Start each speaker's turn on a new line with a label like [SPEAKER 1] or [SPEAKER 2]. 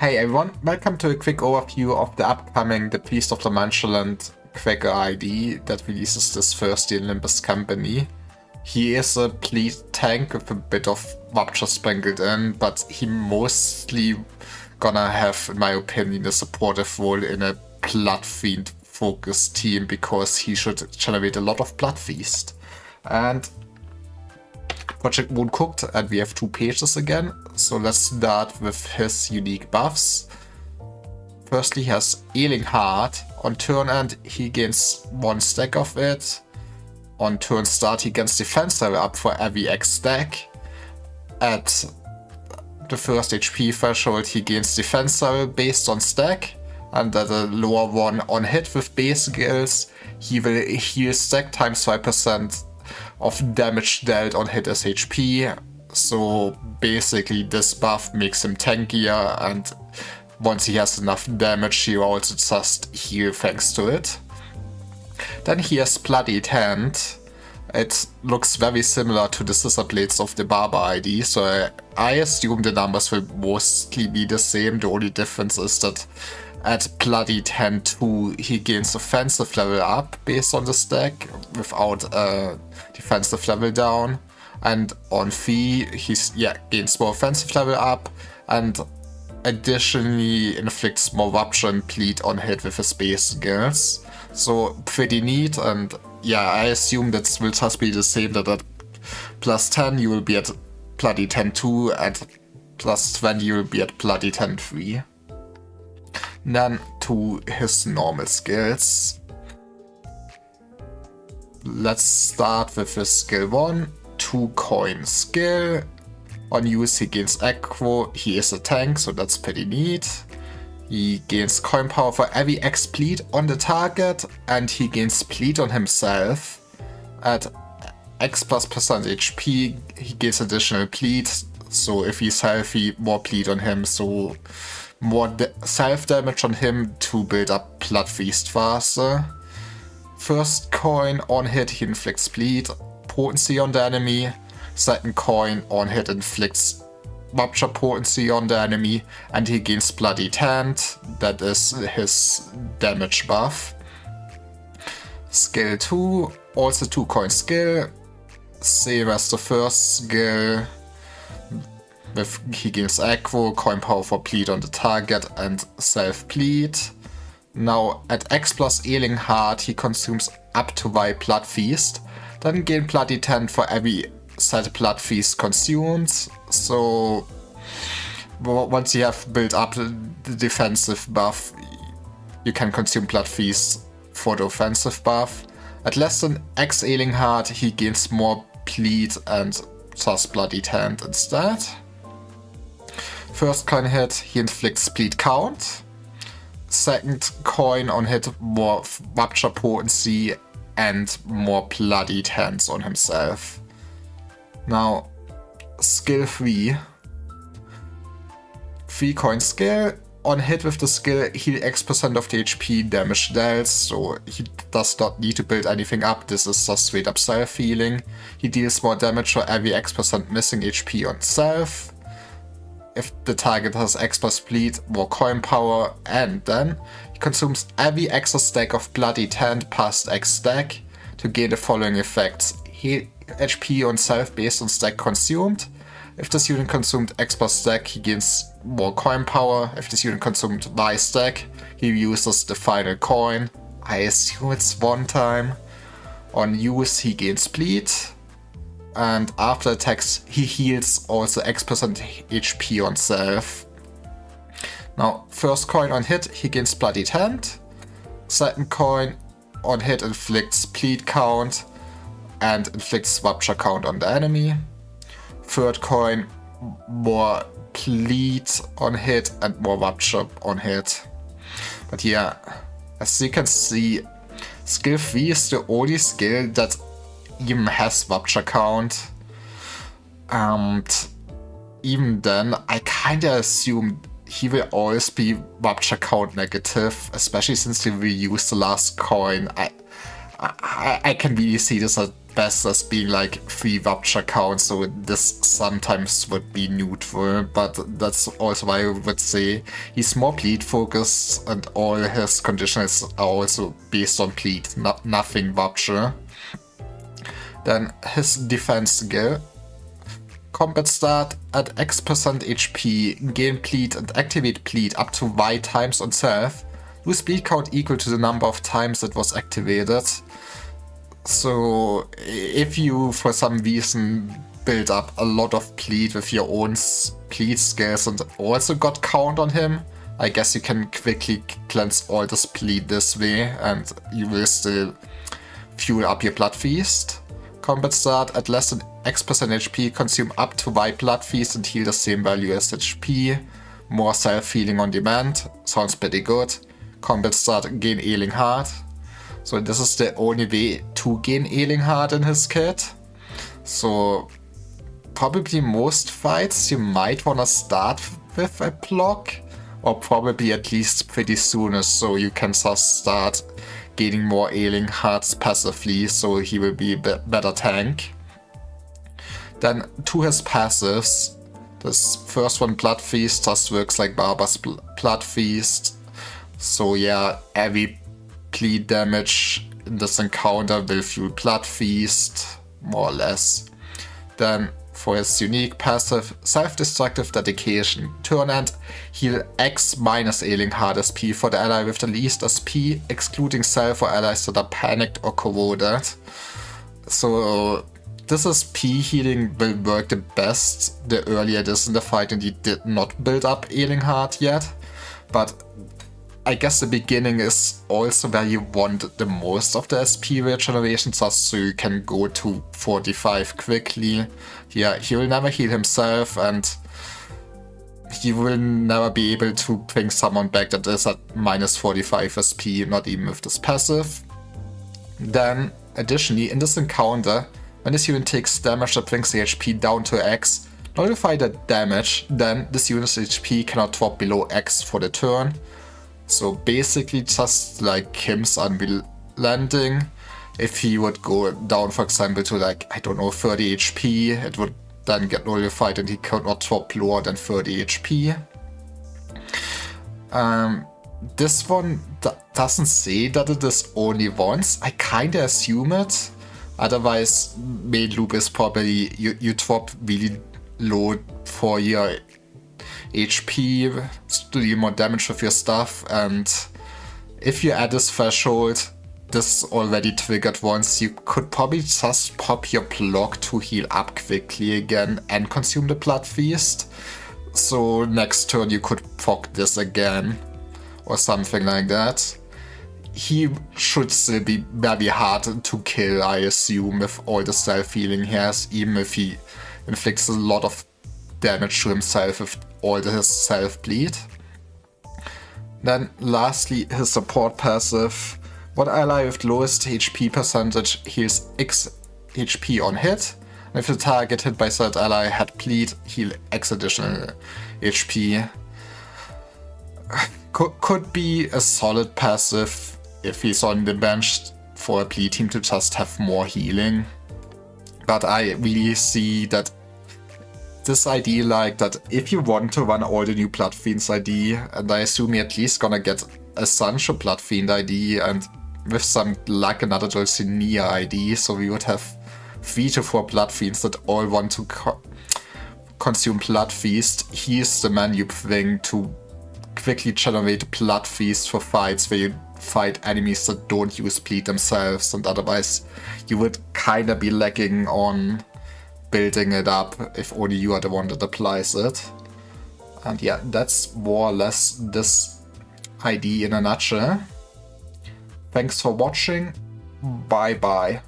[SPEAKER 1] Hey everyone, welcome to a quick overview of the upcoming The Beast of the Manchaland Gregor ID that releases this Thursday in Limbus Company. He is a bleed tank with a bit of Rupture sprinkled in, but he mostly gonna have, in my opinion, a supportive role in a Blood Fiend focused team because he should generate a lot of Blood Feast. And Project Moon cooked, and we have 2 pages again, so let's start with his unique buffs. Firstly, he has Ailing Heart. On turn end, he gains 1 stack of it. On turn start, he gains defense level up for every X stack. At the first HP threshold, he gains defense level based on stack, and at a lower one on hit with base skills, he will heal stack times 5% of damage dealt on hit as HP. So basically this buff makes him tankier, and once he has enough damage he will also just heal thanks to it. Then he has Bloodied Hand. It looks very similar to the Scissor Blades of the Barber ID, so I assume the numbers will mostly be the same. The only difference is that at Bloodied Hand 2 he gains offensive level up based on the stack without defensive level down, and on 3 he gains more offensive level up and additionally inflicts more Rupture and Bleed on hit with his base skills. So pretty neat, and yeah, I assume that will just be the same, that at plus 10 you will be at Bloodied Hand 2, at plus 20 you will be at Bloodied Hand 3. Then to his normal skills. Let's start with his skill 1, 2 coin skill. On use he gains aggro, he is a tank, so that's pretty neat. He gains coin power for every X bleed on the target, and he gains bleed on himself. At X plus percent HP he gains additional bleed, so if he's healthy, more bleed on him, so more self damage on him to build up Blood Feast faster. First coin on hit he inflicts bleed potency on the enemy. Second coin on hit inflicts Rupture potency on the enemy, and he gains Bloodied Hand. That is his damage buff. Skill 2, also 2 coin skill, same as the first skill. He gains aggro, coin power for bleed on the target, and self-bleed. Now at X plus Ailing Heart he consumes up to Y Blood Feast, then gain Bloodied Hand for every set Blood Feast consumed. So once you have built up the defensive buff, you can consume Blood Feast for the offensive buff. At less than X Ailing Heart he gains more bleed and just Bloodied Hand instead. First coin hit, he inflicts bleed count. Second coin on hit, more Rupture potency and more Bloodied Hands on himself. Now, skill 3. 3 coin skill. On hit with the skill, heal X% of the HP damage dealt, so he does not need to build anything up, this is just straight up self-healing. He deals more damage for every X% missing HP on self. If the target has X plus bleed, more coin power, and then he consumes every extra stack of Bloodied Hand past X stack to gain the following effects. Heal HP on self based on stack consumed. If this unit consumed X plus stack, he gains more coin power. If this unit consumed Y stack, he uses the final coin. I assume it's 1 time. On use he gains bleed. And after attacks he heals also X% HP on self. Now first coin on hit he gains Bloodied Hand. Second coin on hit inflicts bleed count and inflicts Rupture count on the enemy. Third coin, more bleed on hit and more Rupture on hit. But yeah, as you can see, skill 3 is the only skill that even has Rupture count, and even then I kinda assume he will always be Rupture count negative, especially since he reused the last coin. I can really see this as best as being like 3 Rupture count, so this sometimes would be neutral, but that's also why I would say he's more bleed focused and all his conditions are also based on bleed, nothing Rupture. Then his defense skill. Combat start at X% HP, gain bleed and activate bleed up to Y times on self. Lose bleed count equal to the number of times it was activated. So if you for some reason build up a lot of bleed with your own bleed skills and also got count on him, I guess you can quickly cleanse all this bleed this way and you will still fuel up your Blood Feast. Combat start at less than X% HP, consume up to Y Blood Feast and heal the same value as HP. More self-healing on demand, sounds pretty good. Combat start, gain Ailing Heart. So this is the only way to gain Ailing Heart in his kit. So probably most fights you might wanna start with a block, or probably at least pretty soon, so you can just start gaining more Ailing Hearts passively, so he will be a better tank. Then to his passives, this first one, Blood Feast, just works like Barbar's Blood Feast. So yeah, every bleed damage in this encounter will fuel Blood Feast, more or less. Then for his unique passive, Self-Destructive Dedication. Turn end, heal X minus Ailing Heart SP for the ally with the least SP, excluding self or allies that are panicked or corroded. So this SP healing will work the best the earlier it is in the fight and he did not build up Ailing Heart yet. But I guess the beginning is also where you want the most of the SP regeneration, just so you can go to 45 quickly. Yeah, he will never heal himself and he will never be able to bring someone back that is at minus 45 SP, not even with this passive. Then, additionally, in this encounter, when this unit takes damage that brings the HP down to X, notify the damage, then this unit's HP cannot drop below X for the turn. So basically just like Kim's Unreal Landing, if he would go down for example to like, I don't know, 30 HP, it would then get nullified and he could not drop lower than 30 HP. This one doesn't say that it is only once, I kinda assume it, otherwise main loop is probably you drop really low for your HP to deal more damage with your stuff, and if you add this threshold, this already triggered once, you could probably just pop your block to heal up quickly again and consume the Blood Feast. So next turn you could proc this again or something like that. He should still be very hard to kill, I assume, with all the self-healing he has, even if he inflicts a lot of damage to himself with all his self-bleed. Then lastly, his support passive. One ally with lowest HP percentage heals X HP on hit. And if the target hit by said ally had bleed, heal X additional HP. Could be a solid passive if he's on the bench for a bleed team to just have more healing. But I really see that this ID like that if you want to run all the new Blood Fiends ID, and I assume you're at least gonna get a Sancho Blood Fiend ID and with some luck another Dulcinea ID, so we would have 3 to 4 Blood Fiends that all want to consume Blood Feast. He's the man you bring to quickly generate Blood Feast for fights where you fight enemies that don't use bleed themselves, and otherwise you would kinda be lacking on building it up if only you are the one that applies it. And yeah, that's more or less this ID in a nutshell. Thanks for watching. Bye bye.